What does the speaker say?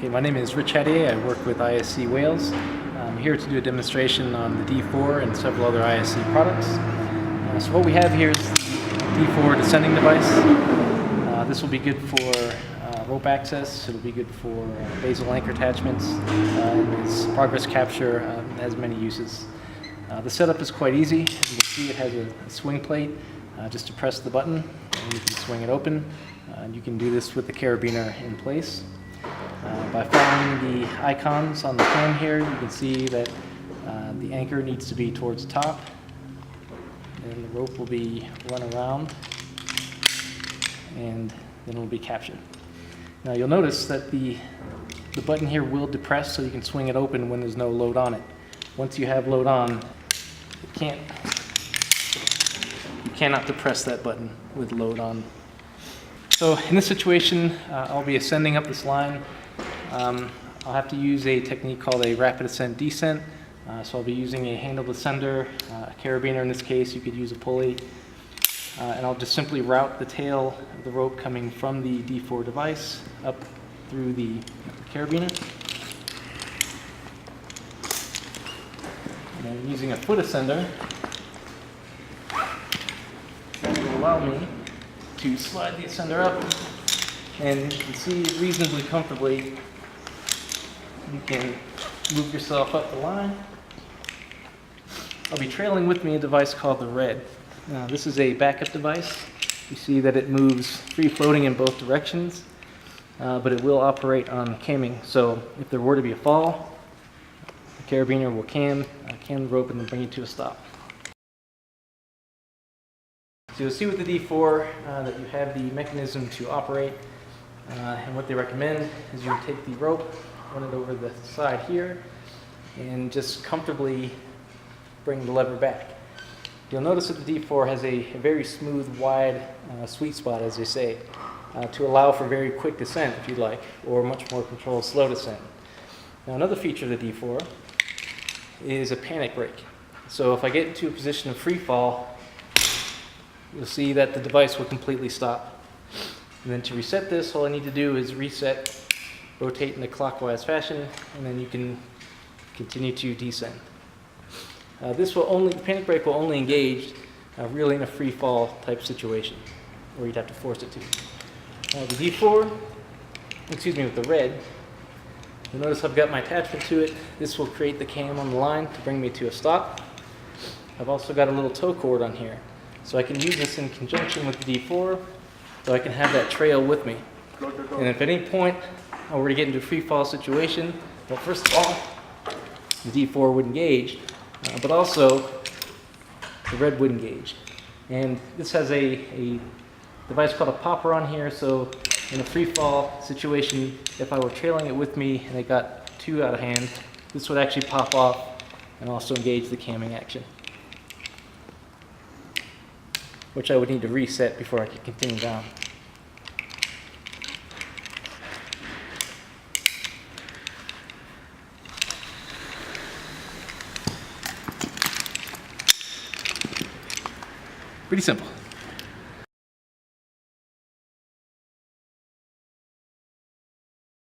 Okay, my name is Rich Hattier. I work with ISC Wales. I'm here to do a demonstration on the D4 and several other ISC products. So what we have here is the D4 descending device. This will be good for rope access. It'll be good for basal anchor attachments. Its progress capture has many uses. The setup is quite easy. As you can see, it has a swing plate. Just to press the button and you can swing it open. You can do this with the carabiner in place. By following the icons on the cam here, you can see that the anchor needs to be towards the top, and the rope will be run around, and then it will be captured. Now you'll notice that the button here will depress so you can swing it open when there's no load on it. Once you have load on, you cannot depress that button with load on. So in this situation, I'll be ascending up this line. I'll have to use a technique called a rapid ascent descent. So I'll be using a handle descender, a carabiner in this case. You could use a pulley. And I'll just simply route the tail of the rope coming from the D4 device up through the carabiner. And then using a foot ascender, that will allow me to slide the ascender up, and you can see reasonably comfortably you can move yourself up the line. I'll be trailing with me a device called the Red. Now, this is a backup device. You see that it moves free floating in both directions, but it will operate on camming. So if there were to be a fall, the carabiner will cam the rope and then bring you to a stop. So you'll see with the D4 that you have the mechanism to operate, and what they recommend is you take the rope, run it over the side here, and just comfortably bring the lever back. You'll notice that the D4 has a very smooth, wide sweet spot, as they say, to allow for very quick descent if you'd like, or much more controlled slow descent. Now another feature of the D4 is a panic brake. So if I get into a position of free fall, you'll see that the device will completely stop. And then to reset this, all I need to do is reset, rotate in a clockwise fashion, and then you can continue to descend. The panic brake will only engage really in a free fall type situation, where you'd have to force it to. The D4, with the Red, you'll notice I've got my attachment to it. This will create the cam on the line to bring me to a stop. I've also got a little tow cord on here. So I can use this in conjunction with the D4, so I can have that trail with me. And if at any point I were to get into a free fall situation, well, first of all, the D4 would engage, but also the Red would engage. And this has a device called a popper on here, so in a free fall situation, if I were trailing it with me and it got too out of hand, this would actually pop off and also engage the camming action, which I would need to reset before I could continue down. Pretty simple.